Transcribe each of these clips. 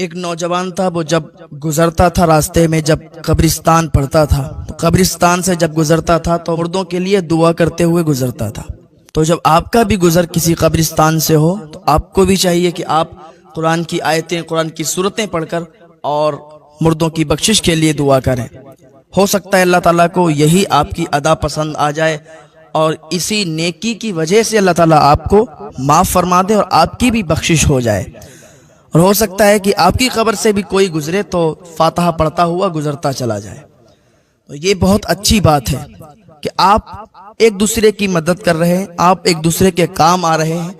एक नौजवान था, वो जब गुजरता था रास्ते में, जब कब्रिस्तान पड़ता था तो कब्रिस्तान से जब गुजरता था तो मुर्दों के लिए दुआ करते हुए गुजरता था। तो जब आपका भी गुजर किसी कब्रिस्तान से हो तो आपको भी चाहिए कि आप कुरान की आयतें, कुरान की सूरतें पढ़कर और मुर्दों की बख्शिश के लिए दुआ करें। हो सकता है अल्लाह ताला को यही आपकी अदा पसंद आ जाए और इसी नेकी की वजह से अल्लाह ताला आपको माफ़ फरमा दे और आपकी भी बख्शिश हो जाए। और हो सकता है कि आपकी कब्र से भी कोई गुजरे तो फातिहा पढ़ता हुआ गुजरता चला जाए। तो ये बहुत अच्छी बात है कि आप एक दूसरे की मदद कर रहे हैं, आप एक दूसरे के काम आ रहे हैं।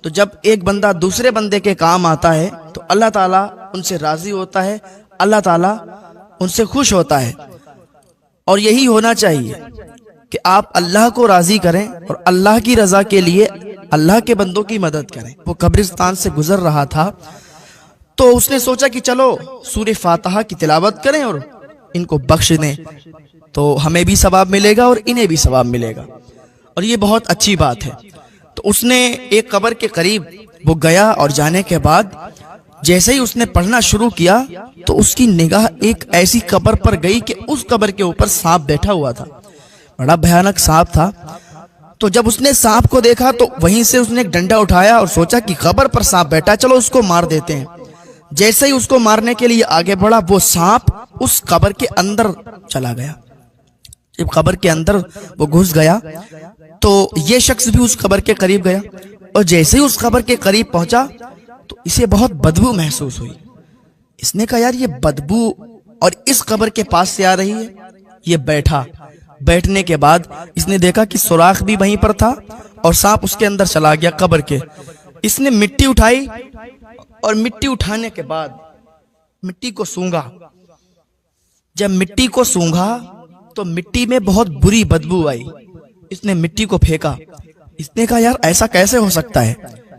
तो जब एक बंदा दूसरे बंदे के काम आता है तो अल्लाह ताला उनसे राजी होता है, अल्लाह ताला उनसे खुश होता है। और यही होना चाहिए कि आप अल्लाह को राजी करें और अल्लाह की रजा के लिए अल्लाह के बंदों की मदद करें। वो कब्रिस्तान से गुजर रहा था तो उसने सोचा कि चलो सूरह फातिहा की तिलावत करें और इनको बख्श दें, तो हमें भी सवाब मिलेगा और इन्हें भी सवाब मिलेगा और ये बहुत अच्छी बात है। तो उसने एक कब्र के करीब वो गया और जाने के बाद जैसे ही उसने पढ़ना शुरू किया तो उसकी निगाह एक ऐसी कब्र पर गई कि उस कब्र के ऊपर सांप बैठा हुआ था। बड़ा भयानक सांप था। तो जब उसने सांप को देखा तो वहीं से उसने एक डंडा उठाया और सोचा कि कब्र पर सांप बैठा, चलो उसको मार देते हैं। जैसे ही उसको मारने के लिए आगे बढ़ा, वो सांप उस कब्र के अंदर चला गया। जब कब्र के अंदर वो घुस गया तो ये शख्स भी उस कब्र के करीब गया और जैसे ही उस कब्र के करीब पहुंचा तो इसे बहुत बदबू महसूस हुई। इसने कहा यार ये बदबू और इस कब्र के पास से आ रही है। ये बैठा, बैठने के बाद इसने देखा कि सुराख भी वहीं पर था और सांप उसके अंदर चला गया कब्र के। इसने मिट्टी उठाई और मिट्टी उठाने के बाद मिट्टी को सूंघा। जब मिट्टी को सूंघा तो मिट्टी में बहुत बुरी बदबू आई। इसने मिट्टी को फेंका। इसने कहा यार ऐसा कैसे हो सकता है,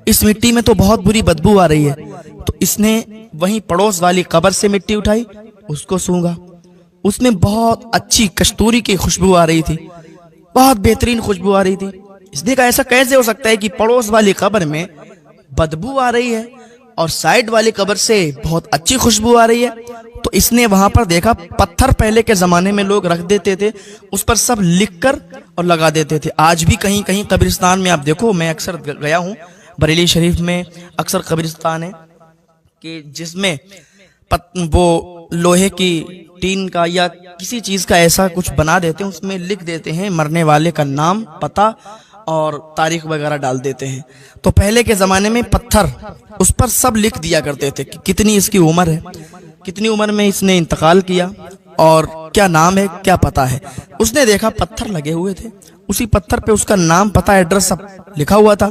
इस मिट्टी में तो बहुत बुरी बदबू आ रही है। तो इसने वहीं पड़ोस वाली कब्र से मिट्टी उठाई, उसको सूंघा। उसमें बहुत अच्छी कस्तूरी की खुशबू आ रही थी, बहुत बेहतरीन खुशबू आ रही थी। इसने कहा ऐसा कैसे हो सकता है कि पड़ोस वाली कब्र में बदबू आ रही है और साइड वाली कब्र से बहुत अच्छी खुशबू आ रही है। तो इसने वहां पर देखा पत्थर पहले के जमाने में लोग रख देते थे, उस पर सब लिखकर और लगा देते थे। आज भी कहीं कहीं कब्रिस्तान में आप देखो, मैं अक्सर गया हूँ बरेली शरीफ में, अक्सर कब्रिस्तान है कि जिसमें वो लोहे की टीन का या किसी चीज का ऐसा कुछ बना देते हैं, उसमें लिख देते हैं मरने वाले का नाम, पता और तारीख वगैरह डाल देते हैं। तो पहले के जमाने में पत्थर, उस पर सब लिख दिया करते थे कि कितनी इसकी उम्र है, कितनी उम्र में इसने इंतकाल किया और क्या नाम है, क्या पता है। उसने देखा पत्थर लगे हुए थे, उसी पत्थर पे उसका नाम, पता, एड्रेस सब लिखा हुआ था।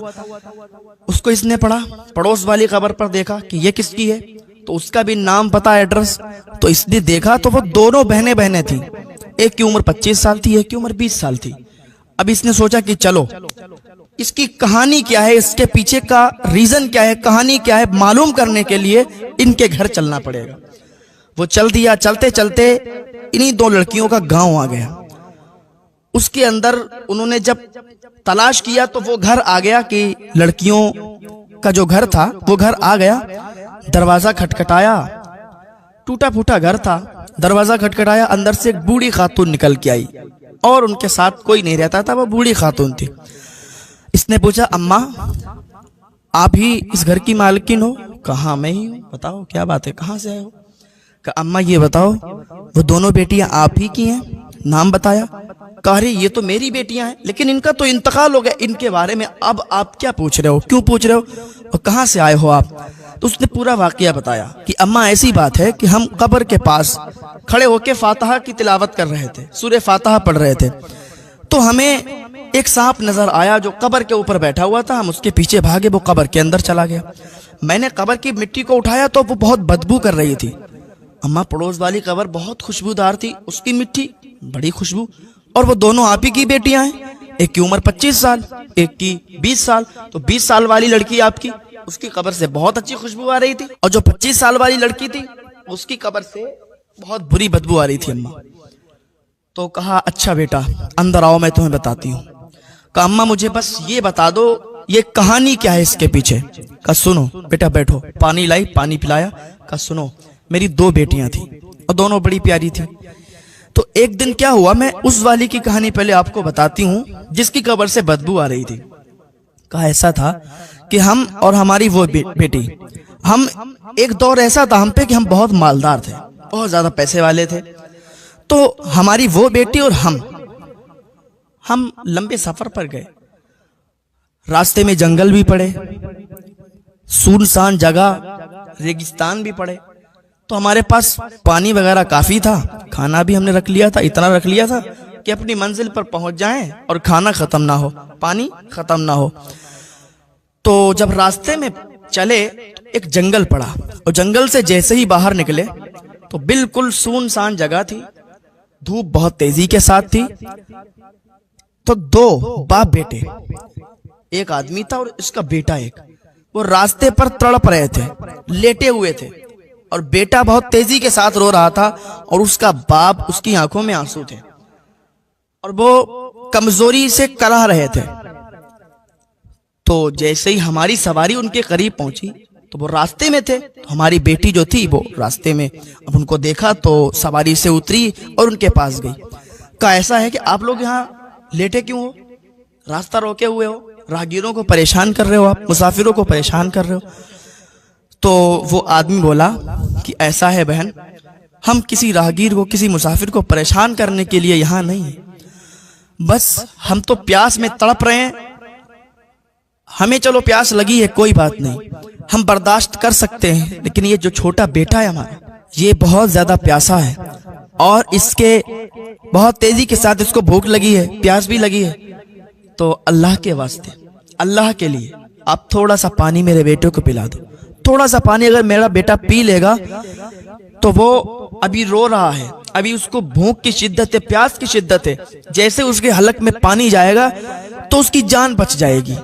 उसको इसने पढ़ा। पड़ोस वाली कब्र पर देखा कि ये किसकी है, तो उसका भी नाम, पता, एड्रेस। तो इसने देखा तो वो दोनों बहनें बहनें थी। एक की उम्र 25 साल थी, एक की उम्र 20 साल थी। अब इसने सोचा कि चलो इसकी कहानी क्या है, इसके पीछे का रीजन क्या है, कहानी क्या है, मालूम करने के लिए इनके घर चलना पड़ेगा। वो चल दिया। चलते चलते इन्हीं दो लड़कियों का गांव आ गया। उसके अंदर उन्होंने जब तलाश किया तो वो घर आ गया कि लड़कियों का जो घर था वो घर आ गया। दरवाजा खटखटाया, टूटा फूटा घर था। दरवाजा खटखटाया, अंदर से एक बूढ़ी खातून निकल के आई और उनके साथ कोई नहीं रहता था, वो बूढ़ी खातून थी। इसने पूछा अम्मा आप ही इस घर की मालकिन हो? कहा मैं ही हूँ। बताओ क्या बात है, कहाँ से आए हो? कहा अम्मा ये बताओ वो दोनों बेटियां आप ही की हैं? नाम बताया। कह रही ये तो मेरी बेटियां हैं, लेकिन इनका तो इंतकाल हो गया, इनके बारे में अब आप क्या पूछ रहे हो, क्यों पूछ रहे हो और कहाँ से आए हो आप? तो उसने पूरा वाकया बताया कि अम्मा ऐसी बात है कि हम कब्र के पास खड़े होकर फातिहा की तिलावत कर रहे थे, सूरह फातिहा पढ़ रहे थे, तो हमें एक सांप नजर आया जो कब्र के ऊपर बैठा हुआ था। हम उसके पीछे भागे, वो कब्र के अंदर चला गया। मैंने कब्र की मिट्टी को उठाया तो वो बहुत बदबू कर रही थी। अम्मा पड़ोस वाली कब्र बहुत खुशबूदार थी, उसकी मिट्टी बड़ी खुशबू, और वो दोनों आप ही की बेटियां हैं। एक की उम्र 25 साल, एक की 20 साल। तो 20 साल वाली लड़की आपकी, उसकी कब्र से बहुत अच्छी खुशबू आ रही थी, और जो 25 साल वाली लड़की थी उसकी कब्र से बहुत बुरी बदबू आ रही थी अम्मा। तो कहा अच्छा बेटा अंदर आओ, मैं तुम्हें बताती हूँ। कहा अम्मा मुझे बस ये बता दो ये कहानी क्या है इसके पीछे? कहा सुनो बेटा बैठो। पानी लाई, पानी पिलाया। कहा सुनो, मेरी 2 बेटियां थी और दोनों बड़ी प्यारी थी। तो एक दिन क्या हुआ, मैं उस वाली की कहानी पहले आपको बताती हूँ जिसकी कब्र से बदबू आ रही थी। कहा ऐसा था कि हम और हमारी वो बेटी, हम एक दौर ऐसा था हम पे कि हम बहुत मालदार थे, बहुत ज्यादा पैसे वाले थे। तो हमारी वो बेटी और हम लंबे सफर पर गए। रास्ते में जंगल भी पड़े, सुनसान जगह, रेगिस्तान भी पड़े। तो हमारे पास पानी वगैरह काफी था, खाना भी हमने रख लिया था, इतना रख लिया था कि अपनी मंजिल पर पहुंच जाएं और खाना खत्म ना हो, पानी खत्म ना हो। तो जब रास्ते में चले तो एक जंगल पड़ा और जंगल से जैसे ही बाहर निकले तो बिल्कुल सुनसान जगह थी, धूप बहुत तेजी के साथ थी। तो 2 बाप बेटे, एक आदमी था और इसका बेटा एक, वो रास्ते पर तड़प रहे थे, लेटे हुए थे और बेटा बहुत तेजी के साथ रो रहा था और उसका बाप, उसकी आंखों में आंसू थे और वो कमजोरी से कराह रहे थे। तो जैसे ही हमारी सवारी उनके करीब पहुंची तो वो रास्ते में थे, तो हमारी बेटी जो थी वो रास्ते में, अब उनको देखा तो सवारी से उतरी और उनके पास गई। कहा ऐसा है कि आप लोग यहाँ लेटे क्यों हो, रास्ता रोके हुए हो, राहगीरों को परेशान कर रहे हो, आप मुसाफिरों को परेशान कर रहे हो। तो वो आदमी बोला कि ऐसा है बहन, हम किसी राहगीर को, किसी मुसाफिर को परेशान करने के लिए यहाँ नहीं है, बस हम तो प्यास में तड़प रहे हैं। हमें चलो प्यास लगी है, कोई बात नहीं, हम बर्दाश्त कर सकते हैं, लेकिन ये जो छोटा बेटा है हमारा, ये बहुत ज्यादा प्यासा है और इसके बहुत तेजी के साथ इसको भूख लगी है, प्यास भी लगी है। तो अल्लाह के वास्ते, अल्लाह के लिए आप थोड़ा सा पानी मेरे बेटे को पिला दो। थोड़ा सा पानी अगर मेरा बेटा पी लेगा तो वो अभी रो रहा है, अभी उसको भूख की शिद्दत है, प्यास की शिद्दत है, जैसे उसके हलक में पानी जाएगा तो उसकी जान बच जाएगी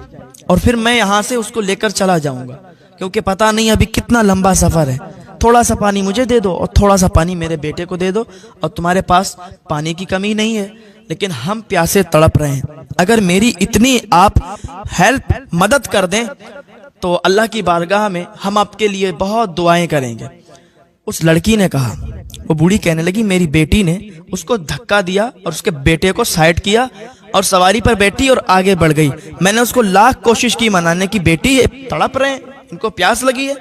और फिर मैं यहाँ से उसको लेकर चला जाऊंगा, क्योंकि पता नहीं अभी कितना लंबा सफर है। थोड़ा सा पानी मुझे दे दो और थोड़ा सा पानी मेरे बेटे को दे दो। और तुम्हारे पास पानी की कमी नहीं है, लेकिन हम प्यासे तड़प रहे हैं, अगर मेरी इतनी आप हेल्प, मदद कर दें तो अल्लाह की बारगाह में हम आपके लिए बहुत दुआएं करेंगे। उस लड़की ने कहा, वो बूढ़ी कहने लगी, मेरी बेटी ने उसको धक्का दिया और उसके बेटे को साइड किया और सवारी पर बैठी और आगे बढ़ गई। मैंने उसको लाख कोशिश की मनाने की, बेटी ये तड़प रहे हैं, इनको प्यास लगी है।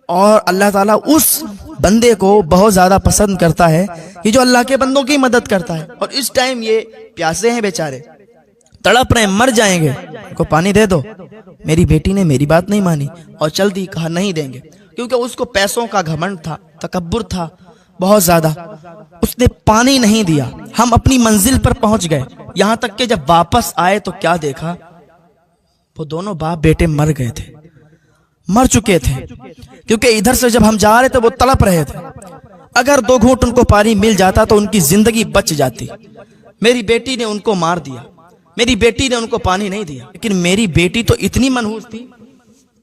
और अल्लाह ताला उस बंदे को बहुत ज्यादा पसंद करता है कि जो अल्लाह के बंदों की मदद करता है। और इस टाइम ये प्यासे हैं बेचारे, तड़प रहे हैं, मर जाएंगे, इनको पानी दे दो। मेरी बेटी ने मेरी बात नहीं मानी और चल दी, कहा नहीं देंगे, क्योंकि उसको पैसों का घमंड था, तकब्बुर था बहुत ज्यादा। उसने पानी नहीं दिया। हम अपनी मंजिल पर पहुंच गए, यहां तक कि जब वापस आए तो क्या देखा, वो दोनों बाप बेटे मर गए थे, मर चुके थे, क्योंकि इधर से जब हम जा रहे थे वो तड़प रहे थे। अगर 2 घूंट उनको पानी मिल जाता तो उनकी जिंदगी बच जाती। मेरी बेटी ने उनको मार दिया, मेरी बेटी ने उनको पानी नहीं दिया। लेकिन मेरी बेटी तो इतनी मनहूस थी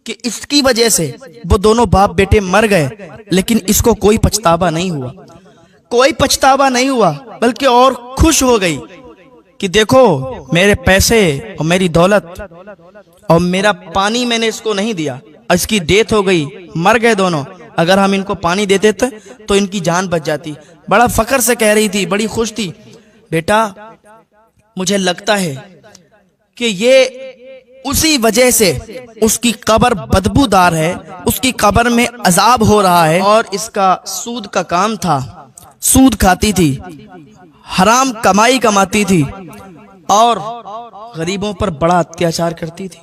कि इसकी वजह से वो दोनों बाप बेटे मर गए, लेकिन इसको कोई पछतावा नहीं हुआ, कोई पछतावा नहीं हुआ, बल्कि और खुश हो गई कि देखो मेरे पैसे और मेरी दौलत और मेरा पानी मैंने इसको नहीं दिया, इसकी डेथ हो गई, मर गए दोनों। अगर हम इनको पानी दे देते तो इनकी जान बच जाती। बड़ा फख्र से कह रही थी, बड़ी खुश थी, बेटा मुझे लगता है कि ये उसी वजह से उसकी कब्र बदबूदार है, उसकी कब्र में अजाब हो रहा है और इसका सूद का काम था, सूद खाती थी, हराम कमाई कमाती थी और गरीबों पर बड़ा अत्याचार करती थी।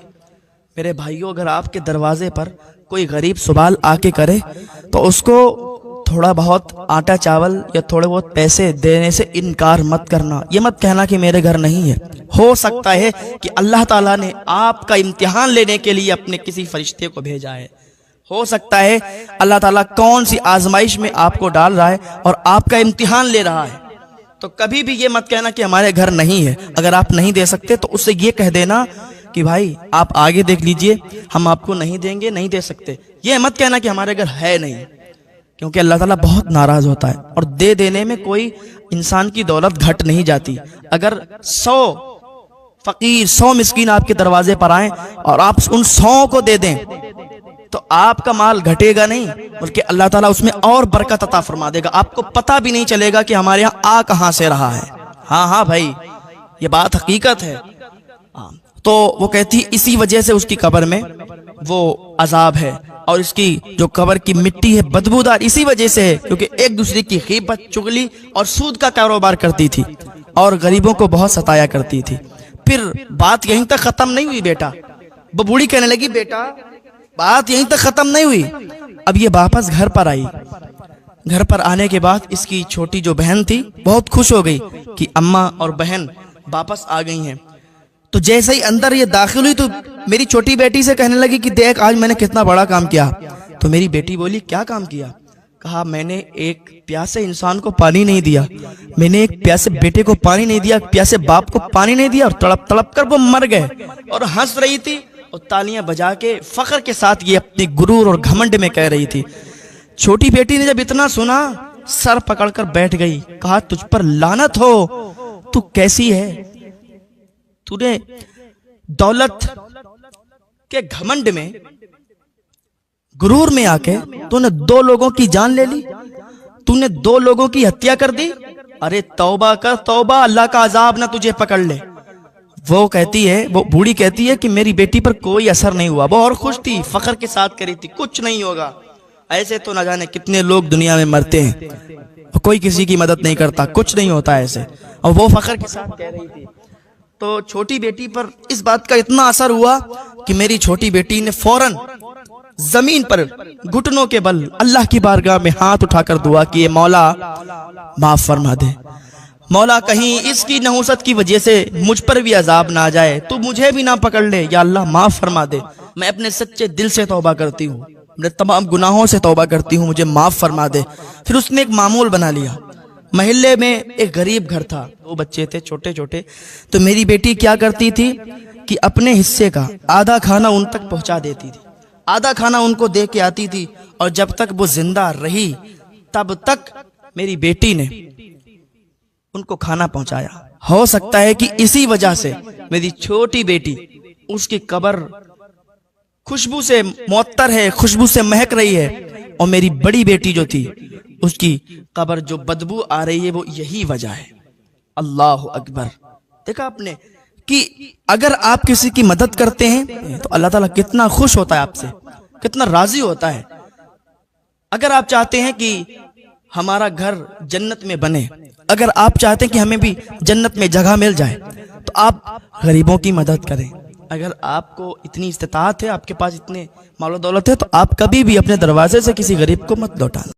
मेरे भाइयों, अगर आपके दरवाजे पर कोई गरीब सवाल आके करे तो उसको थोड़ा बहुत आटा चावल या थोड़े बहुत पैसे देने से इनकार मत करना। ये मत कहना कि मेरे घर नहीं है। हो सकता है कि अल्लाह ताला ने आपका इम्तिहान लेने के लिए अपने किसी फरिश्ते को भेजा है। हो सकता है अल्लाह ताला कौन सी आजमाइश में आपको डाल रहा है और आपका इम्तिहान ले रहा है। तो कभी भी ये मत कहना कि हमारे घर नहीं है। अगर आप नहीं दे सकते तो उससे ये कह देना कि भाई आप आगे देख लीजिए, हम आपको नहीं देंगे, नहीं दे सकते। ये मत कहना कि हमारे घर है नहीं, क्योंकि अल्लाह ताला बहुत नाराज होता है। और दे देने में कोई इंसान की दौलत घट नहीं जाती। अगर 100 फकीर 100 मिस्कीन आपके दरवाजे पर आए और आप उन 100 को दे दें तो आपका माल घटेगा नहीं, बल्कि अल्लाह ताला उसमें और बरकत अता फरमा देगा। आपको पता भी नहीं चलेगा कि हमारे यहाँ आ कहाँ से रहा है। हाँ हाँ भाई, ये बात हकीकत है। तो वो कहती इसी वजह से उसकी कब्र में वो अजाब है, और इसकी जो कब्र की मिट्टी है बदबूदार इसी वजह से है क्योंकि एक दूसरे की गीबत, चुगली और सूद का कारोबार करती थी और गरीबों को बहुत सताया करती थी। फिर बात यहीं तक खत्म नहीं हुई बेटा। वो बूढ़ी कहने लगी बेटा बात यहीं तक खत्म नहीं हुई। अब ये वापस घर पर आई। घर पर आने के बाद इसकी छोटी जो बहन थी बहुत खुश हो गई कि अम्मा और बहन वापस आ गई हैं। तो जैसे ही अंदर ये दाखिल हुई तो मेरी छोटी बेटी से कहने लगी कि देख आज मैंने कितना बड़ा काम किया। तो मेरी बेटी बोली क्या काम किया? कहा मैंने एक प्यासे इंसान को पानी नहीं दिया, मैंने एक प्यासे बेटे को पानी नहीं दिया, प्यासे बाप को पानी नहीं दिया, और तड़प तड़प कर वो मर गए। और हंस रही थी और तालियां बजा के फख्र के साथ ये अपनी गुरूर और घमंड में कह रही थी। छोटी बेटी ने जब इतना सुना सर पकड़कर बैठ गई। कहा तुझ पर लानत हो, तू कैसी है? तूने दौलत के घमंड में, गुरूर में आके तूने 2 लोगों की जान ले ली, तूने 2 लोगों की हत्या कर दी। अरे तौबा कर तौबा, अल्लाह का अजाब ना तुझे पकड़ ले। वो कहती है, वो बूढ़ी कहती है कि मेरी बेटी पर कोई असर नहीं हुआ। वो और खुश थी, फख्र के साथ कह रही थी कुछ नहीं होगा। ऐसे तो ना जाने कितने लोग दुनिया में मरते हैं, कोई किसी की मदद नहीं करता, कुछ नहीं होता ऐसे। और वो फख्र के साथ कह रही थी। तो छोटी बेटी पर इस बात का इतना असर हुआ कि मेरी छोटी बेटी ने फौरन जमीन पर घुटनों के बल अल्लाह की बारगाह में हाथ उठाकर दुआ की, मौला माफ फरमा दे, मौला कहीं इसकी नहुसत की वजह से मुझ पर भी अजाब ना आ जाए, तू मुझे भी ना पकड़ ले, या अल्लाह माफ फरमा दे। मैं अपने सच्चे दिल से तौबा करती हूँ, अपने तमाम गुनाहों से तौबा करती हूँ, मुझे माफ फरमा दे। फिर उसने एक मामूल बना लिया। महल्ले में एक गरीब घर था, 2 बच्चे थे छोटे छोटे। तो मेरी बेटी क्या करती थी कि अपने हिस्से का आधा खाना उन तक पहुंचा देती थी, आधा खाना उनको दे के आती थी। और जब तक वो जिंदा रही तब तक मेरी बेटी ने उनको खाना पहुंचाया। हो सकता है कि इसी वजह से मेरी छोटी बेटी, उसकी कब्र खुशबू से मुअत्तर है, खुशबू से महक रही है, और मेरी बड़ी बेटी जो थी उसकी कब्र जो बदबू आ रही है वो यही वजह है। अल्लाह अकबर। देखा आपने कि अगर आप किसी की मदद करते हैं तो अल्लाह ताला कितना खुश होता है आपसे, कितना राजी होता है। अगर आप चाहते हैं कि हमारा घर जन्नत में बने, अगर आप चाहते हैं कि हमें भी जन्नत में जगह मिल जाए, तो आप गरीबों की मदद करें। अगर आपको इतनी इस्तिताअत है, आपके पास इतने मालो दौलत है, तो आप कभी भी अपने दरवाजे से किसी गरीब को मत लौटाना।